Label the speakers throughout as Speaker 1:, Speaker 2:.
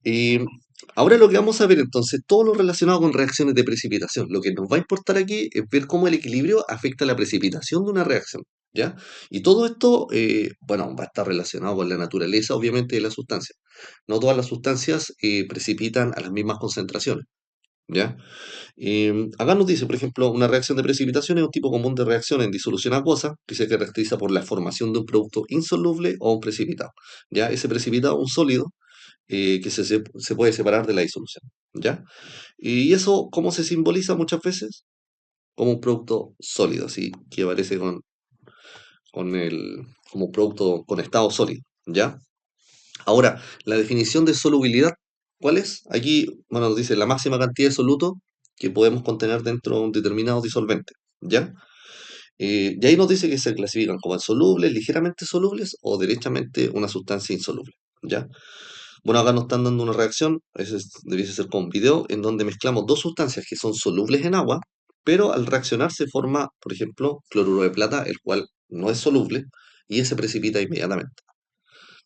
Speaker 1: Y ahora lo que vamos a ver entonces, todo lo relacionado con reacciones de precipitación. Lo que nos va a importar aquí es ver cómo el equilibrio afecta la precipitación de una reacción, ¿ya? Y todo esto, bueno, va a estar relacionado con la naturaleza, obviamente, de la sustancia. No todas las sustancias precipitan a las mismas concentraciones, ¿ya? Acá nos dice, por ejemplo, una reacción de precipitación es un tipo común de reacción en disolución acuosa que se caracteriza por la formación de un producto insoluble o un precipitado, ¿ya? Ese precipitado es un sólido que se puede separar de la disolución, ¿ya? Y eso, ¿cómo se simboliza muchas veces? Como un producto sólido, así que aparece como un producto con estado sólido, ¿ya? Ahora, la definición de solubilidad, ¿cuál es? Aquí, bueno, nos dice la máxima cantidad de soluto que podemos contener dentro de un determinado disolvente, ¿ya? Y ahí nos dice que se clasifican como insolubles, ligeramente solubles o derechamente una sustancia insoluble, ¿ya? Bueno, acá nos están dando una reacción, debiese ser con un video, en donde mezclamos dos sustancias que son solubles en agua, pero al reaccionar se forma, por ejemplo, cloruro de plata, el cual no es soluble, y ese precipita inmediatamente.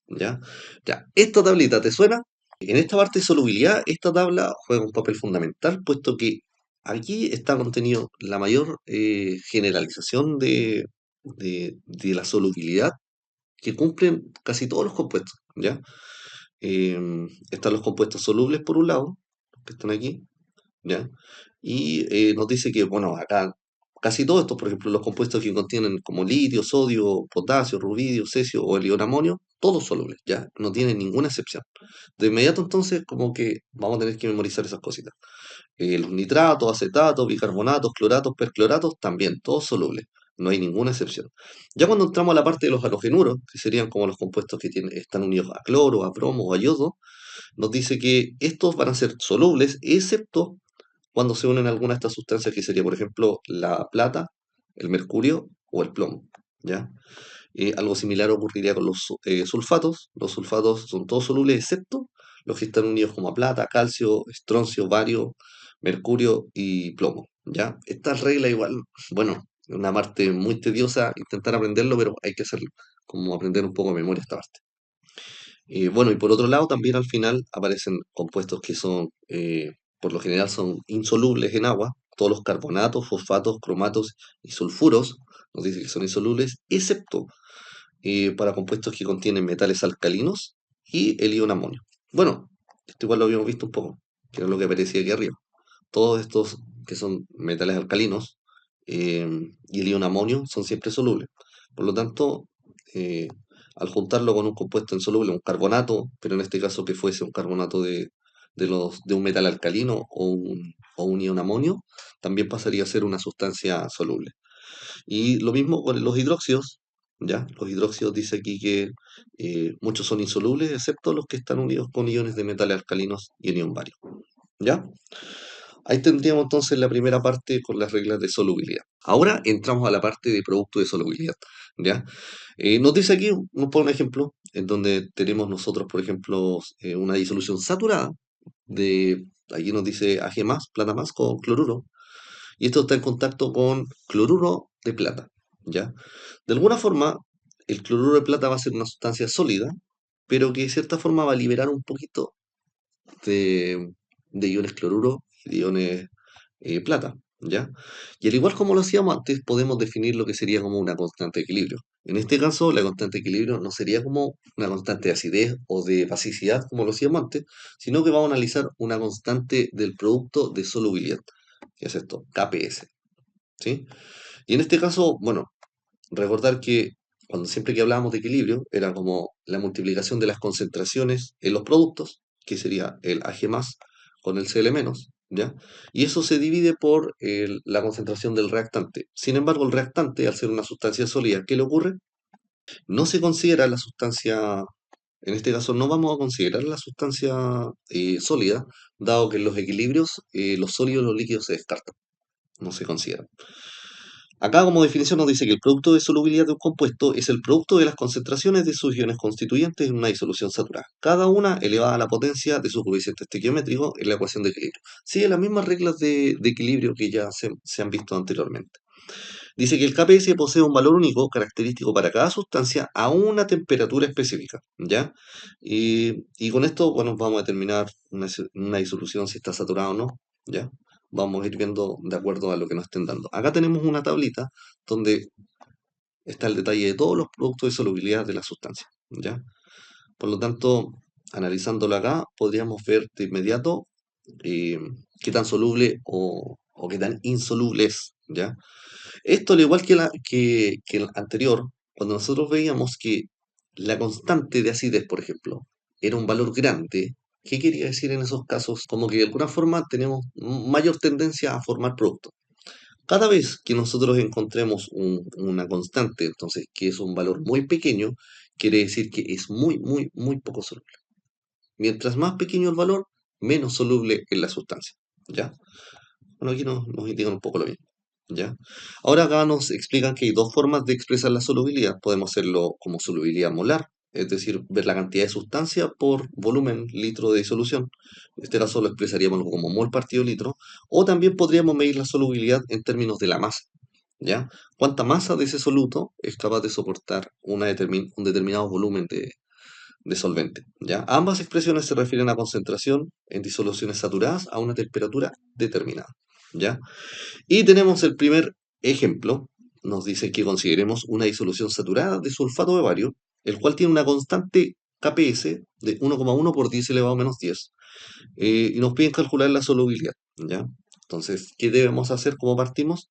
Speaker 1: ¿Ya? Ya, esta tablita, ¿te suena? En esta parte de solubilidad, esta tabla juega un papel fundamental, puesto que aquí está contenido la mayor generalización de la solubilidad que cumplen casi todos los compuestos, ¿ya? Están los compuestos solubles por un lado, que están aquí, ¿ya? Y nos dice que, bueno, acá casi todos estos, por ejemplo, los compuestos que contienen como litio, sodio, potasio, rubidio, cesio o el ion amonio, todos solubles, ¿ya? No tienen ninguna excepción. De inmediato entonces, como que vamos a tener que memorizar esas cositas. Los nitratos, acetatos, bicarbonatos, cloratos, percloratos, también, todos solubles. No hay ninguna excepción. Ya cuando entramos a la parte de los halogenuros, que serían como los compuestos que están unidos a cloro, a bromo o a yodo, nos dice que estos van a ser solubles, excepto cuando se unen algunas de estas sustancias, que sería, por ejemplo, la plata, el mercurio o el plomo, ¿ya? Algo similar ocurriría con los sulfatos. Los sulfatos son todos solubles excepto los que están unidos como a plata, calcio, estroncio, bario, mercurio y plomo, ¿ya? Esta regla igual, bueno, es una parte muy tediosa intentar aprenderlo, pero hay que hacerlo, como aprender un poco de memoria esta parte. Bueno, y por otro lado, también al final aparecen compuestos que son, por lo general, son insolubles en agua. Todos los carbonatos, fosfatos, cromatos y sulfuros nos dice que son insolubles, excepto para compuestos que contienen metales alcalinos y el ion amonio. Bueno, esto igual lo habíamos visto un poco, que era lo que aparecía aquí arriba. Todos estos que son metales alcalinos eh, y el ion amonio son siempre solubles. Por lo tanto, eh, al juntarlo con un compuesto insoluble, un carbonato, pero en este caso que fuese un carbonato de un metal alcalino o un ion amonio, también pasaría a ser una sustancia soluble. Y lo mismo con los hidróxidos, ¿ya? Los hidróxidos dice aquí que muchos son insolubles, excepto los que están unidos con iones de metales alcalinos y el ion bario, ¿ya? Ahí tendríamos entonces la primera parte con las reglas de solubilidad. Ahora entramos a la parte de producto de solubilidad, ¿ya? Nos dice aquí, nos pone un ejemplo, en donde tenemos nosotros, por ejemplo, una disolución saturada aquí nos dice Ag+, plata más, con cloruro, y esto está en contacto con cloruro de plata, ¿ya? De alguna forma, el cloruro de plata va a ser una sustancia sólida, pero que de cierta forma va a liberar un poquito de, de iones cloruro y de iones plata, ¿ya? Y al igual como lo hacíamos antes, podemos definir lo que sería como una constante de equilibrio. En este caso, la constante de equilibrio no sería como una constante de acidez o de basicidad, como lo hacíamos antes, sino que vamos a analizar una constante del producto de solubilidad, que es esto, KPS, ¿sí? Y en este caso, bueno, recordar que cuando siempre que hablábamos de equilibrio, era como la multiplicación de las concentraciones en los productos, que sería el Ag más con el Cl menos, ¿ya? Y eso se divide por la concentración del reactante. Sin embargo, el reactante, al ser una sustancia sólida, ¿qué le ocurre? No se considera la sustancia, en este caso no vamos a considerar la sustancia sólida, dado que en los equilibrios los sólidos y los líquidos se descartan, no se consideran. Acá como definición nos dice que el producto de solubilidad de un compuesto es el producto de las concentraciones de sus iones constituyentes en una disolución saturada, cada una elevada a la potencia de su coeficiente estequiométrico en la ecuación de equilibrio. Sigue las mismas reglas de equilibrio que ya se han visto anteriormente. Dice que el KPS posee un valor único característico para cada sustancia a una temperatura específica, ¿ya? Y con esto, bueno, vamos a determinar una disolución si está saturada o no, ¿ya? Vamos a ir viendo de acuerdo a lo que nos estén dando. Acá tenemos una tablita donde está el detalle de todos los productos de solubilidad de la sustancia, ¿ya? Por lo tanto, analizándolo acá, podríamos ver de inmediato eh, qué tan soluble o qué tan insoluble es, ¿ya? Esto, al igual que el anterior, cuando nosotros veíamos que la constante de acidez, por ejemplo, era un valor grande, ¿qué quería decir en esos casos? Como que de alguna forma tenemos mayor tendencia a formar productos. Cada vez que nosotros encontremos una constante, entonces, que es un valor muy pequeño, quiere decir que es muy, muy, muy poco soluble. Mientras más pequeño el valor, menos soluble es la sustancia. ¿Ya? Bueno, aquí nos indican un poco lo mismo. ¿Ya? Ahora acá nos explican que hay dos formas de expresar la solubilidad. Podemos hacerlo como solubilidad molar, es decir, ver la cantidad de sustancia por volumen litro de disolución. En este caso lo expresaríamos como mol partido litro. O también podríamos medir la solubilidad en términos de la masa. ¿Ya? ¿Cuánta masa de ese soluto es capaz de soportar un determinado volumen de solvente? ¿Ya? Ambas expresiones se refieren a concentración en disoluciones saturadas a una temperatura determinada. ¿Ya? Y tenemos el primer ejemplo. Nos dice que consideremos una disolución saturada de sulfato de bario, el cual tiene una constante KPS de 1,1 por 10 elevado a menos 10. Y nos piden calcular la solubilidad. ¿Ya? Entonces, ¿qué debemos hacer como partimos?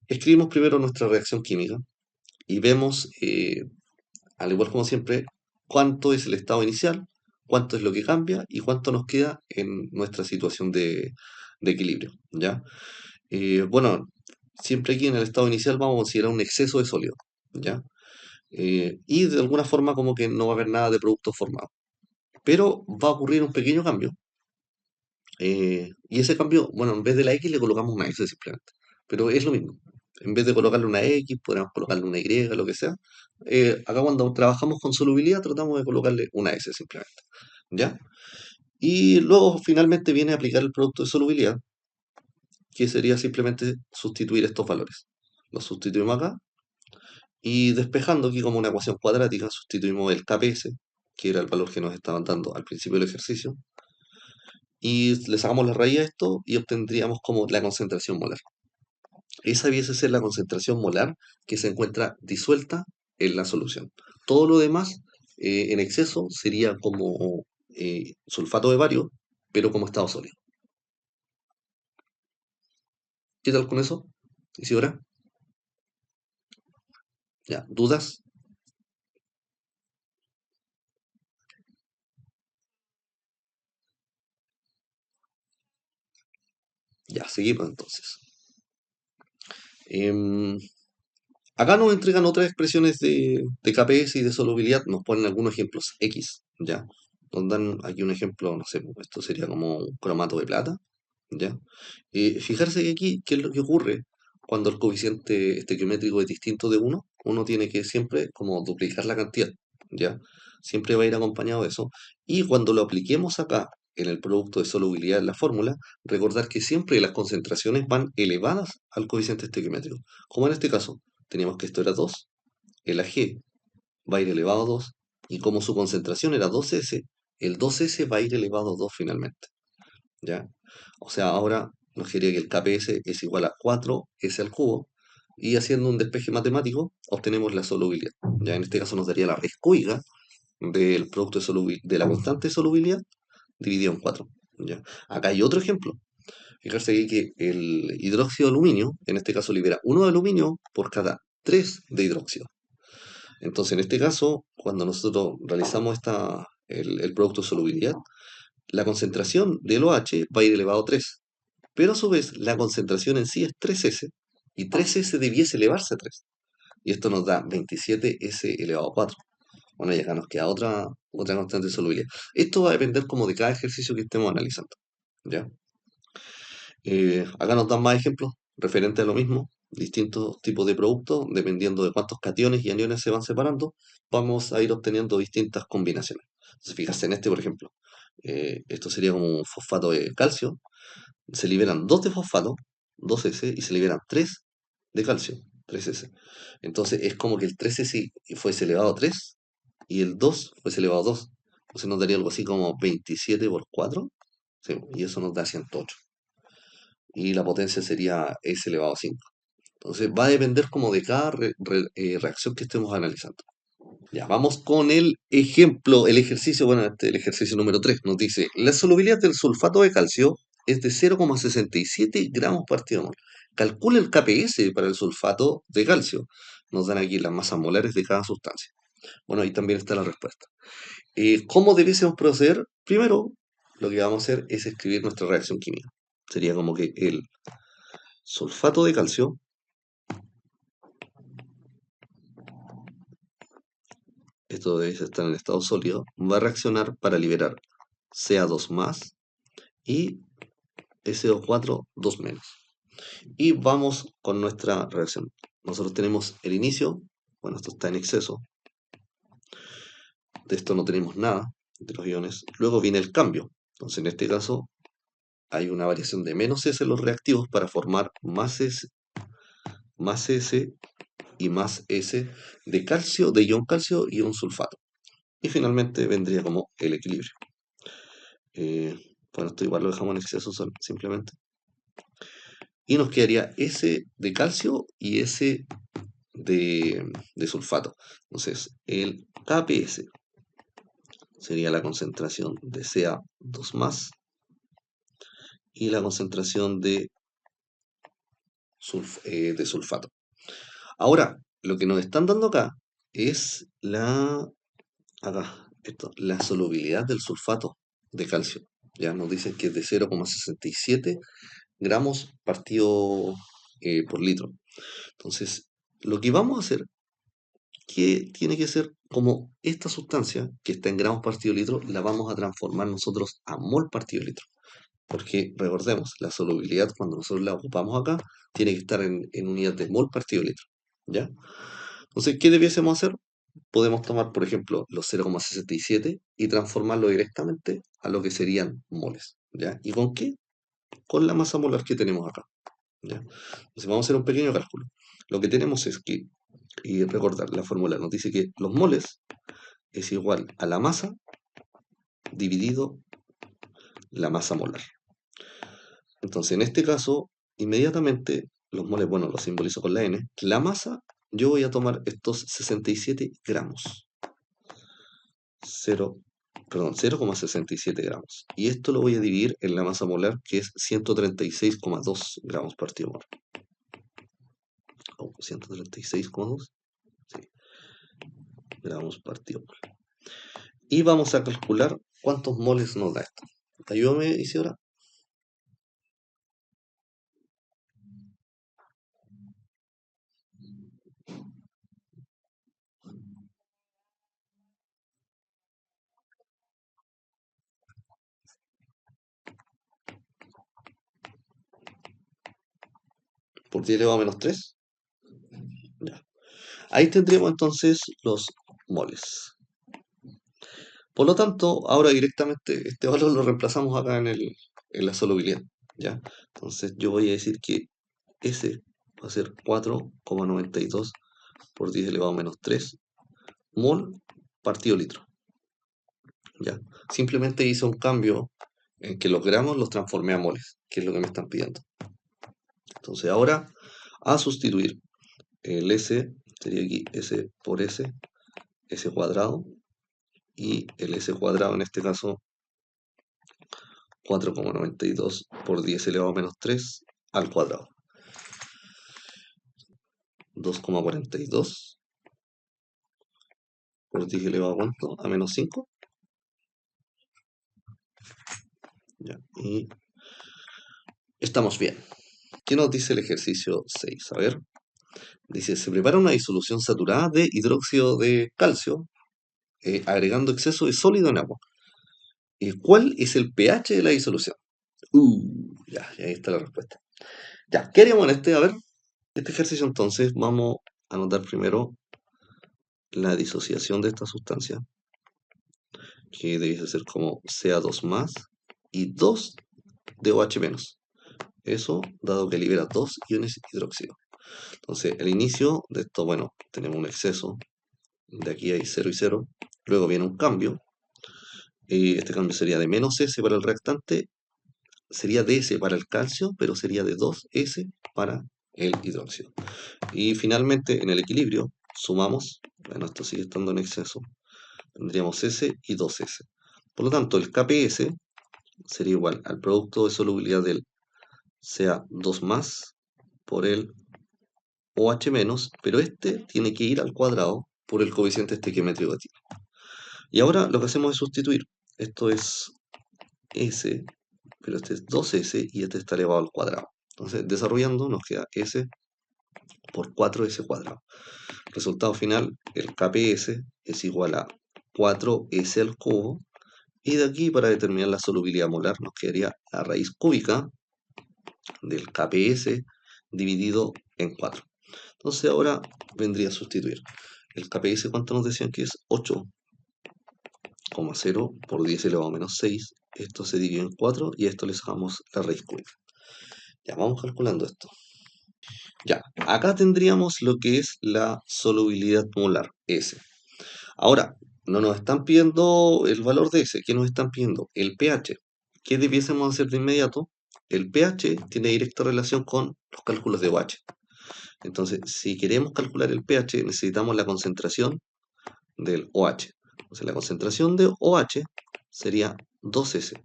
Speaker 1: Escribimos primero nuestra reacción química y vemos, al igual como siempre, cuánto es el estado inicial, cuánto es lo que cambia y cuánto nos queda en nuestra situación de equilibrio. ¿Ya? Bueno, siempre aquí en el estado inicial vamos a considerar un exceso de sólido, ¿ya? Y de alguna forma como que no va a haber nada de producto formado. Pero va a ocurrir un pequeño cambio. Y ese cambio, bueno, en vez de la X le colocamos una S simplemente. Pero es lo mismo. En vez de colocarle una X, podemos colocarle una Y, lo que sea. Acá cuando trabajamos con solubilidad tratamos de colocarle una S simplemente, ¿ya? Y luego finalmente viene a aplicar el producto de solubilidad, que sería simplemente sustituir estos valores. Los sustituimos acá y despejando aquí como una ecuación cuadrática, sustituimos el KPS, que era el valor que nos estaban dando al principio del ejercicio, y le sacamos la raíz a esto y obtendríamos como la concentración molar. Esa viese ser la concentración molar que se encuentra disuelta en la solución. Todo lo demás en exceso sería como sulfato de bario, pero como estado sólido. ¿Qué tal con eso? Isidora, ya, ¿dudas? Ya, seguimos entonces. Em, Acá nos entregan otras expresiones de KPS y de solubilidad, nos ponen algunos ejemplos X, ¿ya? Nos dan aquí un ejemplo, no sé, pues, esto sería como un cromato de plata, ¿ya? Fijarse que aquí, ¿qué es lo que ocurre cuando el coeficiente estequiométrico es distinto de uno? Uno tiene que siempre como duplicar la cantidad, ¿ya? Siempre va a ir acompañado de eso. Y cuando lo apliquemos acá, en el producto de solubilidad en la fórmula, recordar que siempre las concentraciones van elevadas al coeficiente estequiométrico. Como en este caso, teníamos que esto era 2, el AG va a ir elevado a 2, y como su concentración era 2S, el 2S va a ir elevado a 2 finalmente. ¿Ya? O sea, ahora nos quería que el KPS es igual a 4S al cubo, y haciendo un despeje matemático obtenemos la solubilidad. Ya en este caso nos daría la raíz cúbica del producto de la constante de solubilidad dividido en 4. ¿Ya? Acá hay otro ejemplo. Fijarse aquí que el hidróxido de aluminio, en este caso libera 1 de aluminio por cada 3 de hidróxido. Entonces, en este caso, cuando nosotros realizamos el producto de solubilidad, la concentración del OH va a ir elevado a 3. Pero a su vez, la concentración en sí es 3S, y 3S debiese elevarse a 3. Y esto nos da 27S elevado a 4. Bueno, y acá nos queda otra constante de solubilidad. Esto va a depender como de cada ejercicio que estemos analizando. ¿Ya? Acá nos dan más ejemplos referentes a lo mismo, distintos tipos de productos, dependiendo de cuántos cationes y aniones se van separando, vamos a ir obteniendo distintas combinaciones. Entonces, fíjense en este, por ejemplo, esto sería como un fosfato de calcio, se liberan 2 de fosfato, 2S, y se liberan 3 de calcio. 3S. Entonces es como que el 3S fuese elevado a 3 y el 2 fuese elevado a 2. Entonces nos daría algo así como 27 por 4. Sí, y eso nos da 108. Y la potencia sería S elevado a 5. Entonces va a depender como de cada reacción que estemos analizando. Ya, vamos con el ejemplo, el ejercicio, bueno, el ejercicio número 3 nos dice, la solubilidad del sulfato de calcio es de 0,67 gramos partido mol. Calcula el KPS para el sulfato de calcio. Nos dan aquí las masas molares de cada sustancia. Bueno, ahí también está la respuesta. ¿Cómo debiésemos proceder? Primero, lo que vamos a hacer es escribir nuestra reacción química. Sería como que el sulfato de calcio, esto debe estar en estado sólido, va a reaccionar para liberar Ca2 más y SO4 2 menos. Y vamos con nuestra reacción. Nosotros tenemos el inicio, bueno, esto está en exceso, de esto no tenemos nada, de los iones. Luego viene el cambio. Entonces, en este caso, hay una variación de menos S en los reactivos para formar más S y más S de calcio, de ion calcio y un sulfato. Y finalmente vendría como el equilibrio. Eh, bueno, esto igual lo dejamos en exceso simplemente. Y nos quedaría S de calcio y S de sulfato. Entonces, el KPS sería la concentración de Ca2 más y la concentración de sulfato. Ahora, lo que nos están dando acá es la solubilidad del sulfato de calcio. Ya nos dicen que es de 0,67 gramos partido por litro. Entonces, lo que vamos a hacer, que tiene que ser como esta sustancia que está en gramos partido litro, la vamos a transformar nosotros a mol partido litro. Porque recordemos, la solubilidad cuando nosotros la ocupamos acá, tiene que estar en unidad de mol partido litro. ¿Ya? Entonces, ¿qué debiésemos hacer? Podemos tomar, por ejemplo, los 0,67 y transformarlo directamente a lo que serían moles. ¿Ya? ¿Y con qué? Con la masa molar que tenemos acá. ¿Ya? Entonces vamos a hacer un pequeño cálculo. Lo que tenemos es que, y recordar, la fórmula nos dice que los moles es igual a la masa dividido la masa molar. Entonces, en este caso, inmediatamente, los moles, bueno, los simbolizo con la N. La masa, yo voy a tomar estos 67 gramos. 0,67 gramos. Y esto lo voy a dividir en la masa molar, que es 136,2 gramos partido mol. 136,2 gramos partido mol. Y vamos a calcular cuántos moles nos da esto. Ayúdame, Isidora. Por 10 elevado a menos 3. Ya. Ahí tendríamos entonces los moles. Por lo tanto, ahora directamente este valor lo reemplazamos acá en la solubilidad. ¿Ya? Entonces yo voy a decir que S va a ser 4,92 por 10 elevado a menos 3 mol partido litro. ¿Ya? Simplemente hice un cambio en que los gramos los transformé a moles, que es lo que me están pidiendo. Entonces ahora, a sustituir el S, sería aquí S por S, S cuadrado, y el S cuadrado en este caso 4,92 por 10 elevado a menos 3 al cuadrado. 2,42 por 10 elevado a cuánto? A menos 5. Ya, y estamos bien. ¿Qué nos dice el ejercicio 6? A ver, dice, se prepara una disolución saturada de hidróxido de calcio, agregando exceso de sólido en agua. ¿Cuál es el pH de la disolución? Ya, ahí está la respuesta. Ya, ¿qué haríamos en este? A ver, este ejercicio entonces vamos a anotar primero la disociación de esta sustancia, que debiese ser como Ca2 más y 2 de OH menos. Eso dado que libera dos iones hidróxido. Entonces, el inicio de esto, bueno, tenemos un exceso, de aquí hay 0 y 0, luego viene un cambio, y este cambio sería de menos S para el reactante, sería de S para el calcio, pero sería de 2S para el hidróxido. Y finalmente, en el equilibrio, sumamos, bueno, esto sigue estando en exceso, tendríamos S y 2S. Por lo tanto, el KPS sería igual al producto de solubilidad del CA2 más por el OH menos, pero este tiene que ir al cuadrado por el coeficiente estequiométrico que tiene. Y ahora lo que hacemos es sustituir. Esto es S, pero este es 2S y este está elevado al cuadrado. Entonces, desarrollando, nos queda S por 4S cuadrado. Resultado final, el KPS es igual a 4S al cubo. Y de aquí, para determinar la solubilidad molar, nos quedaría la raíz cúbica del KPS dividido en 4. Entonces ahora vendría a sustituir. El KPS, ¿cuánto nos decían que es? 8,0 por 10 elevado a menos 6. Esto se divide en 4 y a esto le sacamos la raíz cúbica. Ya, vamos calculando esto. Ya, acá tendríamos lo que es la solubilidad molar, S. Ahora, no nos están pidiendo el valor de S. ¿Qué nos están pidiendo? El pH. ¿Qué debiésemos hacer de inmediato? El pH tiene directa relación con los cálculos de OH. Entonces, si queremos calcular el pH, necesitamos la concentración del OH. Entonces, la concentración de OH sería 2S.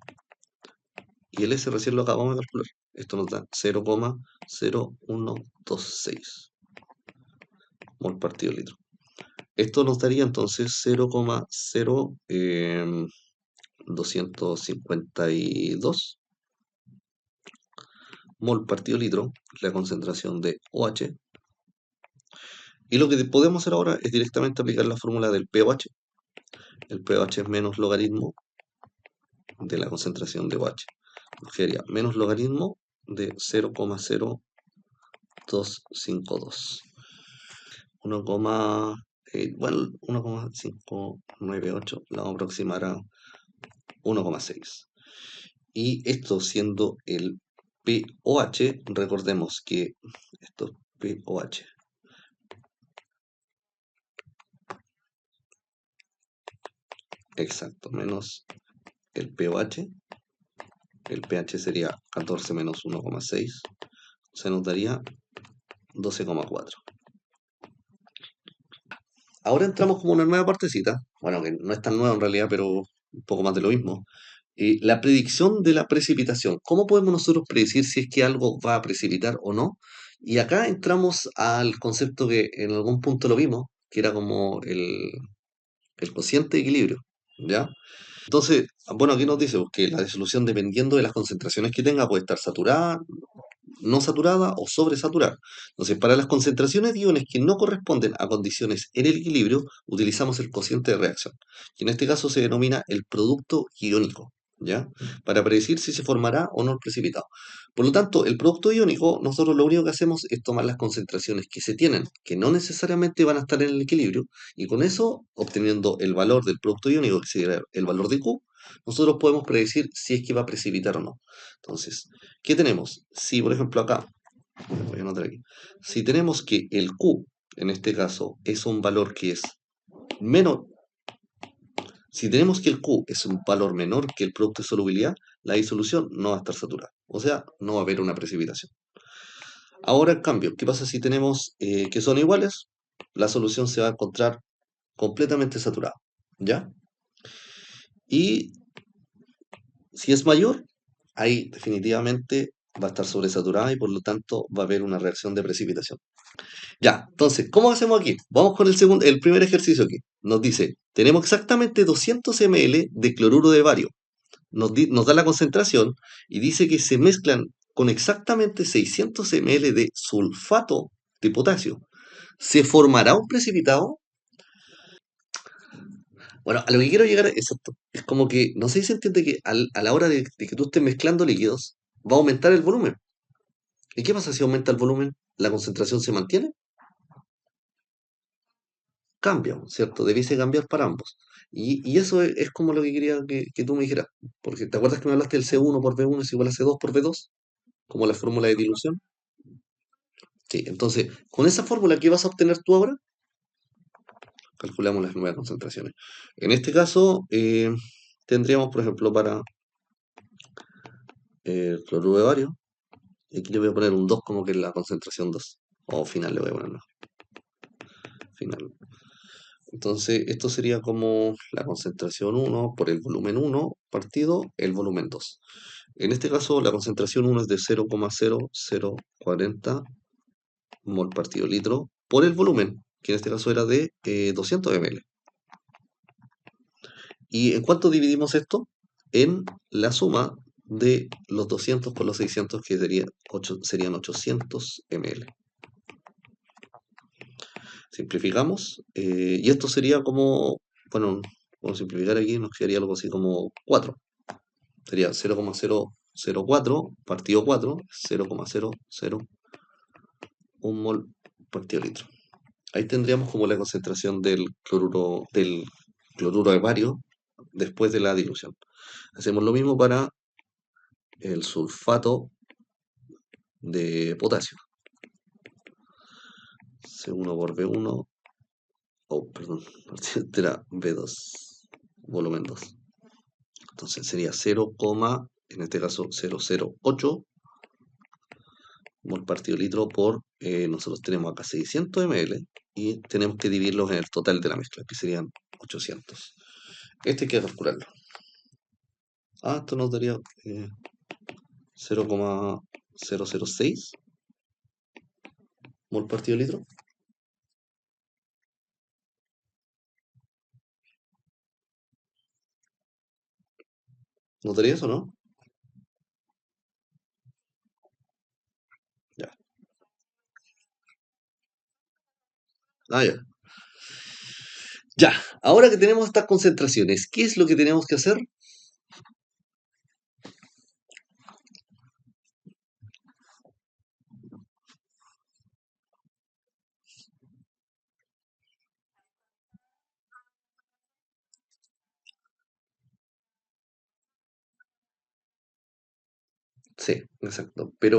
Speaker 1: Y el S recién lo acabamos de calcular. Esto nos da 0,0126 mol partido litro. Esto nos daría entonces 0,0252 mol partido litro, la concentración de OH. Y lo que podemos hacer ahora es directamente aplicar la fórmula del pOH. El pOH es menos logaritmo de la concentración de OH. Sería menos logaritmo de 0,0252. 1, bueno, 1,598, la vamos a aproximar a 1,6. Y esto siendo el pOH, recordemos que esto es pOH. Exacto, menos el pOH. El pH sería 14 menos 1,6. Se nos daría 12,4. Ahora entramos como una nueva partecita, bueno, que no es tan nueva en realidad, pero un poco más de lo mismo. La predicción de la precipitación. ¿Cómo podemos nosotros predecir si es que algo va a precipitar o no? Y acá entramos al concepto que en algún punto lo vimos, que era como el cociente de equilibrio, ¿ya? Entonces, bueno, aquí nos dice pues, que la disolución, dependiendo de las concentraciones que tenga, puede estar saturada, no saturada o sobresaturada. Entonces, para las concentraciones de iones que no corresponden a condiciones en el equilibrio, utilizamos el cociente de reacción, que en este caso se denomina el producto iónico, ¿ya? Para predecir si se formará o no el precipitado. Por lo tanto, el producto iónico, nosotros lo único que hacemos es tomar las concentraciones que se tienen, que no necesariamente van a estar en el equilibrio, y con eso, obteniendo el valor del producto iónico, que sería el valor de Q, nosotros podemos predecir si es que va a precipitar o no. Entonces, ¿qué tenemos? Si, por ejemplo, acá, voy a anotar aquí, si tenemos que el Q, en este caso, es un valor que es menos, si tenemos que el Q es un valor menor que el producto de solubilidad, la disolución no va a estar saturada. O sea, no va a haber una precipitación. Ahora, en cambio, ¿qué pasa si tenemos que son iguales? La solución se va a encontrar completamente saturada. ¿Ya? Y si es mayor, ahí definitivamente va a estar sobresaturada y por lo tanto va a haber una reacción de precipitación. Ya, entonces, ¿cómo hacemos aquí? Vamos con el primer ejercicio aquí. Nos dice, tenemos exactamente 200 ml de cloruro de bario. Nos da la concentración y dice que se mezclan con exactamente 600 ml de sulfato de potasio. ¿Se formará un precipitado? Bueno, a lo que quiero llegar es esto. Es como que, no sé si se entiende que a la hora de que tú estés mezclando líquidos, va a aumentar el volumen. ¿Y qué pasa si aumenta el volumen? ¿La concentración se mantiene? Cambia, ¿cierto? Debiese cambiar para ambos. Y eso es como lo que quería que tú me dijeras. Porque ¿te acuerdas que me hablaste del C1 por V1 es igual a C2 por V2? Como la fórmula de dilución. Sí, entonces, con esa fórmula, ¿qué vas a obtener tú ahora? Calculamos las nuevas concentraciones. En este caso, tendríamos, por ejemplo, para el cloruro de bario, y aquí le voy a poner un 2 como que es la concentración 2. O final le voy a poner, no, final. Entonces, esto sería como la concentración 1 por el volumen 1 partido el volumen 2. En este caso, la concentración 1 es de 0,0040 mol partido litro por el volumen, que en este caso era de 200 ml. ¿Y en cuánto dividimos esto? En la suma de los 200 por los 600, que serían 800 ml. Simplificamos, y esto sería como, bueno, vamos a simplificar aquí, nos quedaría algo así como 4. Sería 0,004 partido 4, 0,001 mol partido litro. Ahí tendríamos como la concentración del cloruro de bario después de la dilución. Hacemos lo mismo para el sulfato de potasio. C1 por B1, perdón, era B2, volumen 2. Entonces sería 0, en este caso 0,08 mol partido litro por, nosotros tenemos acá 600 ml y tenemos que dividirlos en el total de la mezcla, que serían 800. Este hay que calcularlo. Esto nos daría 0,006 mol partido litro. ¿Nos daría eso, no? Ya. Ya. Ya, ahora que tenemos estas concentraciones, ¿qué es lo que tenemos que hacer? Sí, exacto. ¿Qué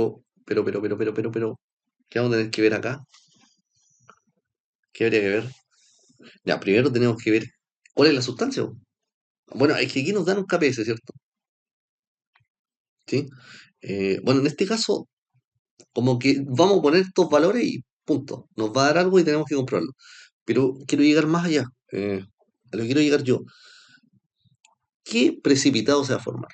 Speaker 1: vamos a tener que ver acá? ¿Qué habría que ver? Ya, primero tenemos que ver cuál es la sustancia. Bueno, es que aquí nos dan un KPS, ¿cierto? ¿Sí? Bueno, en este caso, como que vamos a poner estos valores y punto. Nos va a dar algo y tenemos que comprobarlo. Pero quiero llegar más allá. A lo que quiero llegar yo. ¿Qué precipitado se va a formar?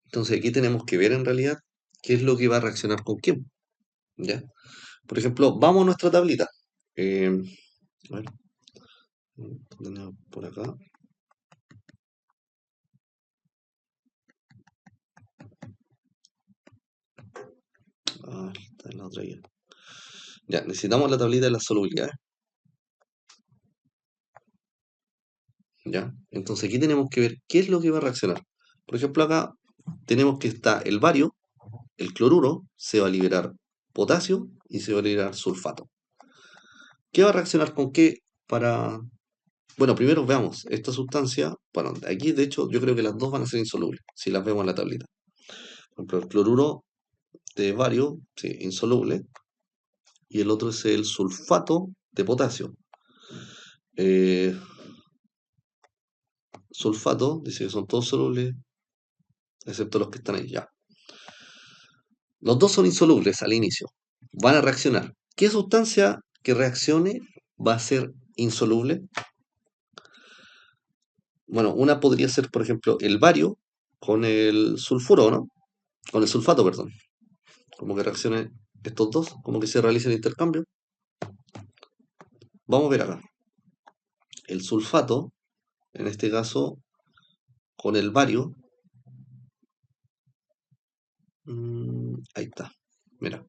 Speaker 1: Entonces aquí tenemos que ver en realidad qué es lo que va a reaccionar con quién. ¿Ya? Por ejemplo, vamos a nuestra tablita. Eh, a ver, tenemos por acá. Está en la otra ya. Ya, necesitamos la tablita de las solubilidades. ¿Ya? Entonces aquí tenemos que ver qué es lo que va a reaccionar. Por ejemplo, acá tenemos que está el bario, el cloruro, se va a liberar potasio y se va a liberar sulfato. ¿Qué va a reaccionar con qué para... Bueno, primero veamos esta sustancia. Bueno, aquí de hecho yo creo que las dos van a ser insolubles, si las vemos en la tablita. Por ejemplo, el cloruro de bario, sí, insoluble, y el otro es el sulfato de potasio. Eh, sulfato, dice que son todos solubles, excepto los que están ahí ya. Los dos son insolubles al inicio. Van a reaccionar. ¿Qué sustancia que reaccione va a ser insoluble? Bueno, una podría ser, por ejemplo, el bario con el sulfuro, ¿no? Con el sulfato, perdón. Como que reaccionen estos dos, como que se realice el intercambio. Vamos a ver acá. El sulfato, en este caso, con el bario. Ahí está. Mira,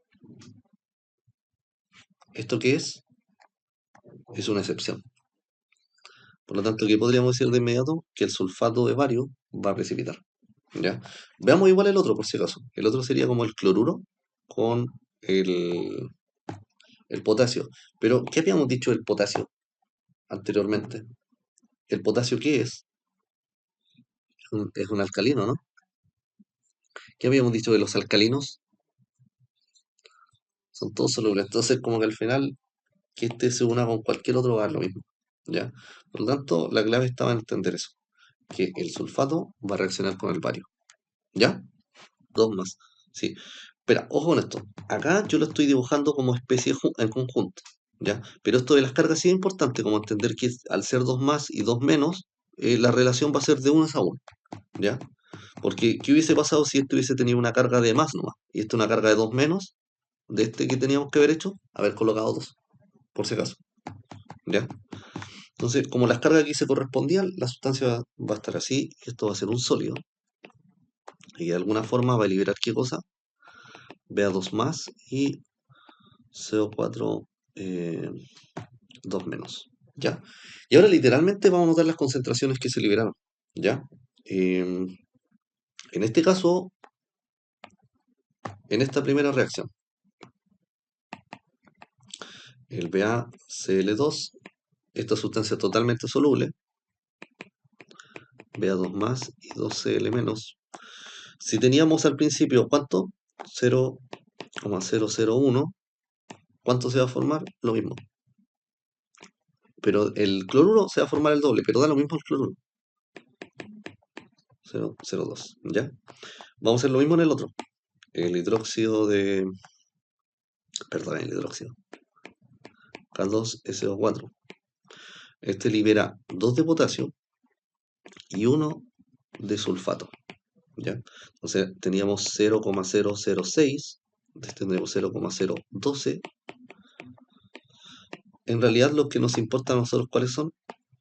Speaker 1: ¿esto qué es? Es una excepción. Por lo tanto, ¿qué podríamos decir de inmediato? Que el sulfato de bario va a precipitar. ¿Ya? Veamos igual el otro, por si acaso. El otro sería como el cloruro con el, el potasio. Pero, ¿qué habíamos dicho del potasio anteriormente? ¿El potasio qué es? Es un alcalino, ¿no? ¿Qué habíamos dicho de los alcalinos? Son todos solubles. Entonces, como que al final, que este se una con cualquier otro va a dar lo mismo. ¿Ya? Por lo tanto, la clave estaba en entender eso. Que el sulfato va a reaccionar con el bario. ¿Ya? Dos más. Sí. Espera, ojo con esto. Acá yo lo estoy dibujando como especie en conjunto. ¿Ya? Pero esto de las cargas sí es importante, como entender que al ser dos más y dos menos, la relación va a ser de uno a uno. ¿Ya? Porque, ¿qué hubiese pasado si este hubiese tenido una carga de más nomás? Y esto una carga de dos menos, de este que teníamos que haber hecho, haber colocado dos, por si acaso. ¿Ya? Entonces, como las cargas aquí se correspondían, la sustancia va a estar así, y esto va a ser un sólido, y de alguna forma va a liberar ¿qué cosa? Ba2 más y CO4 eh, 2 menos. ¿Ya? Y ahora literalmente vamos a notar las concentraciones que se liberaron. ¿Ya? En este caso, en esta primera reacción, el BaCl2, esta sustancia totalmente soluble, Ba2 más y 2Cl menos. Si teníamos al principio, ¿cuánto? 0,001. ¿Cuánto se va a formar? Lo mismo. Pero el cloruro se va a formar el doble, pero da lo mismo el cloruro. 0,02. ¿Ya? Vamos a hacer lo mismo en el otro. El hidróxido de... Perdón, el hidróxido. K2SO4. Este libera 2 de potasio y 1 de sulfato. ¿Ya? Entonces teníamos 0,006. Entonces tendremos 0,012. En realidad lo que nos importa a nosotros, ¿cuáles son?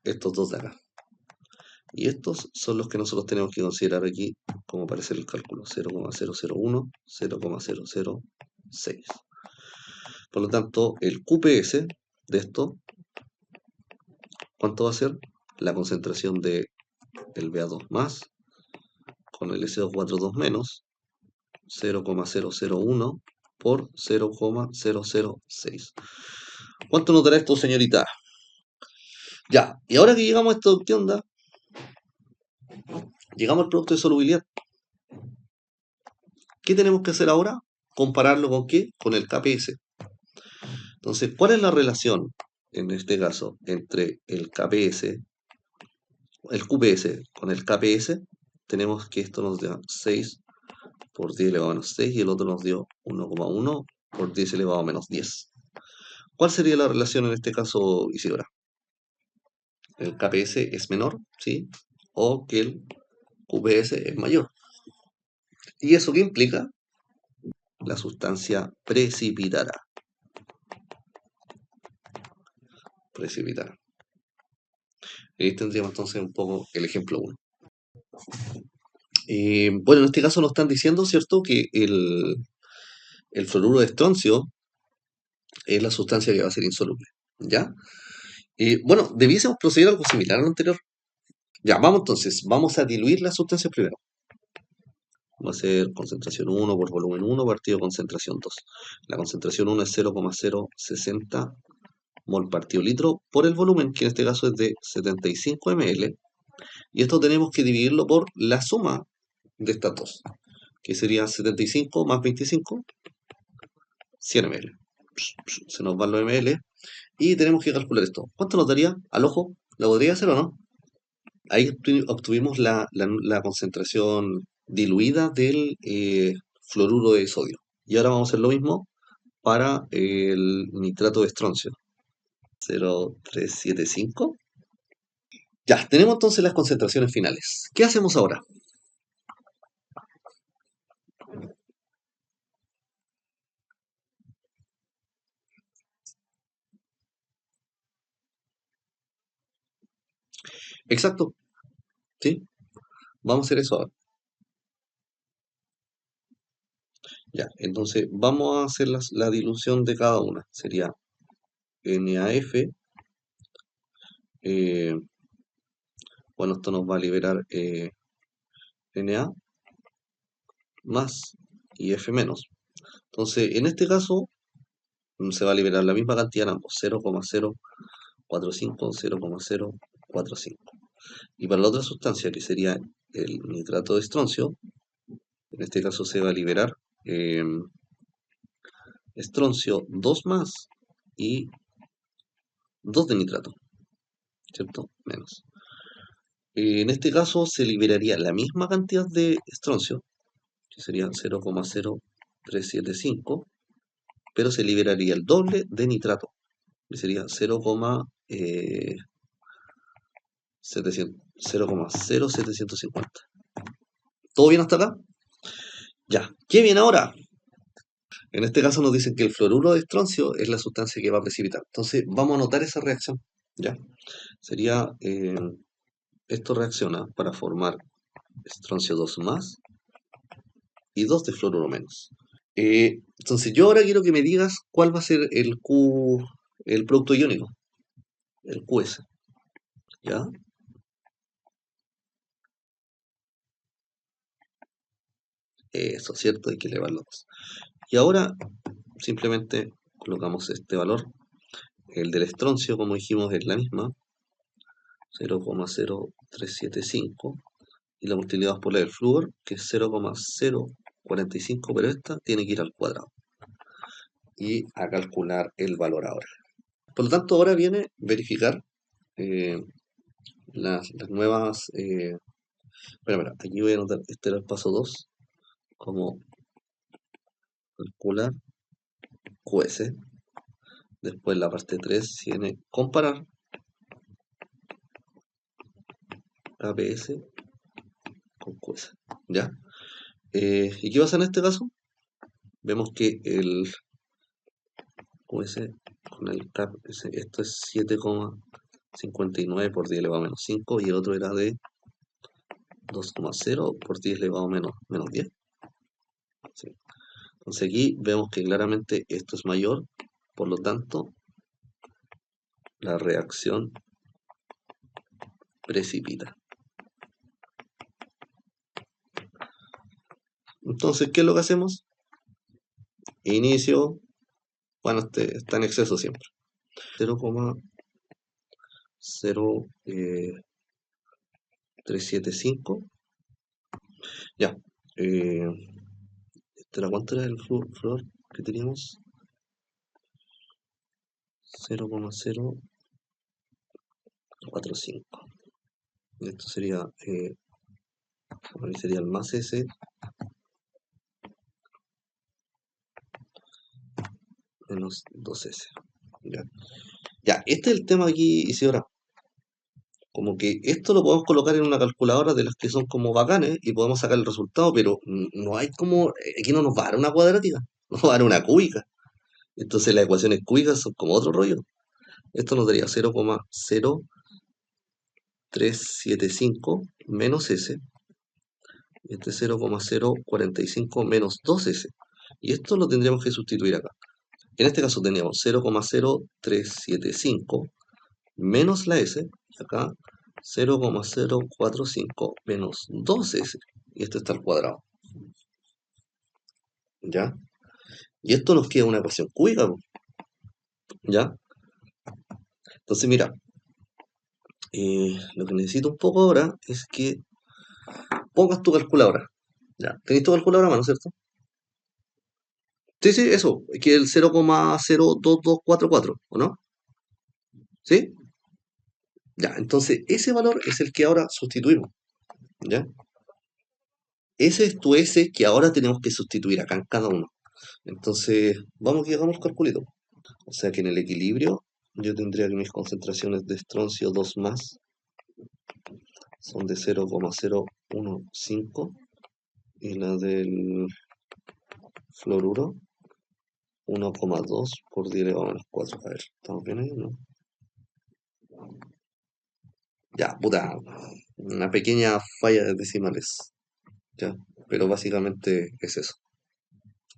Speaker 1: Estos dos de acá. Y estos son los que nosotros tenemos que considerar aquí, como aparece en el cálculo, 0,001, 0,006. Por lo tanto, el QPS de esto, ¿cuánto va a ser? La concentración de el Ba2 más con el SO4 2 menos, 0,001 por 0,006. ¿Cuánto nos dará esto, señorita? Ya, y ahora que llegamos a esto, ¿qué onda? Llegamos al producto de solubilidad. ¿Qué tenemos que hacer ahora? Compararlo con qué? Con el KPS. Entonces, ¿cuál es la relación, en este caso, entre el KPS, el QPS con el KPS? Tenemos que esto nos da 6 por 10 elevado a menos 6 y el otro nos dio 1,1 por 10 elevado a menos 10. ¿Cuál sería la relación en este caso, Isidora? ¿El KPS es menor? ¿Sí? ¿O que el QPS es mayor? ¿Y eso qué implica? La sustancia precipitará. Precipitará. Ahí tendríamos entonces un poco el ejemplo 1. Bueno, en este caso nos están diciendo, ¿cierto?, que el fluoruro de estroncio es la sustancia que va a ser insoluble. ¿Ya? Bueno, debiésemos proceder algo similar a lo anterior. Ya, vamos entonces, vamos a diluir las sustancias primero. Va a ser concentración 1 por volumen 1 partido concentración 2. La concentración 1 es 0,060 mol partido litro por el volumen, que en este caso es de 75 ml. Y esto tenemos que dividirlo por la suma de estas dos, que sería 75 más 25, 100 ml. Se nos van los ml y tenemos que calcular esto. ¿Cuánto nos daría al ojo? ¿Lo podría hacer o no? Ahí obtuvimos la concentración diluida del fluoruro de sodio. Y ahora vamos a hacer lo mismo para el nitrato de estroncio. 0,375. Ya, tenemos entonces las concentraciones finales. ¿Qué hacemos ahora? Exacto, ¿sí? Vamos a hacer eso ahora. Ya, entonces vamos a hacer la dilución de cada una. Sería NaF. eh, bueno, esto nos va a liberar Na más y F menos. Entonces, en este caso, se va a liberar la misma cantidad en ambos, 0,045, 0,046. 4,5. Y para la otra sustancia, que sería el nitrato de estroncio, en este caso se va a liberar eh, estroncio 2 más y 2 de nitrato, ¿cierto? Menos. En este caso se liberaría la misma cantidad de estroncio, que serían 0,0375, pero se liberaría el doble de nitrato, que sería 0,0750. ¿Todo bien hasta acá? Ya. ¿Qué viene ahora? En este caso nos dicen que el fluoruro de estroncio es la sustancia que va a precipitar. Entonces vamos a anotar esa reacción. ¿Ya? Sería, esto reacciona para formar estroncio 2 más y 2 de fluoruro menos. Entonces yo ahora quiero que me digas cuál va a ser el producto iónico, el QS. ¿Ya? Eso, ¿cierto? Hay que elevarlo a 2. Y ahora simplemente colocamos este valor. El del estroncio, como dijimos, es la misma, 0,0375. Y la multiplicamos por la del flúor, que es 0,045, pero esta tiene que ir al cuadrado. Y a calcular el valor ahora. Por lo tanto, ahora viene verificar eh, las nuevas... espera, aquí voy a anotar, este era el paso 2, como calcular QS. Después la parte 3 viene comparar APS con QS. ¿Ya? ¿Y qué pasa en este caso? Vemos que el QS con el CAP, esto es 7,59 por 10 elevado a menos 5 y el otro era de 2,0 por 10 elevado a menos 10. Sí. Entonces aquí vemos que claramente esto es mayor, por lo tanto la reacción precipita. Entonces, ¿qué es lo que hacemos? Inicio, bueno, este está en exceso siempre. 0,0375. Ya. ¿Cuánto era el flúor que teníamos? 0,045. Esto sería, sería el más S menos 2S. Ya. Ya, este es el tema aquí, Isidora. Como que esto lo podemos colocar en una calculadora de las que son como bacanes y podemos sacar el resultado, pero no hay como, aquí no nos va a dar una cuadrática, nos va a dar una cúbica. Entonces las ecuaciones cúbicas son como otro rollo. Esto nos daría 0,0375 menos S, y este 0,045 menos 2S. Y esto lo tendríamos que sustituir acá. En este caso teníamos 0,0375 menos la S, y acá 0,045 menos 2S, y esto está al cuadrado, ¿ya? Y esto nos queda una ecuación cúbica, po, ¿ya? Entonces, mira, lo que necesito un poco ahora es que pongas tu calculadora, ¿ya? ¿Tenés tu calculadora a mano, cierto? Sí, sí, eso, que el 0,02244, ¿o no? ¿Sí? Ya, entonces ese valor es el que ahora sustituimos, ¿ya? Ese es tu S que ahora tenemos que sustituir acá en cada uno. Entonces, vamos que hagamos el calculito. O sea que en el equilibrio yo tendría que mis concentraciones de estroncio 2 más son de 0,015 y la del fluoruro 1,2 por 10 elevado a menos 4. A ver, ¿estamos bien ahí, no? Ya, puta, una pequeña falla de decimales, ya, pero básicamente es eso.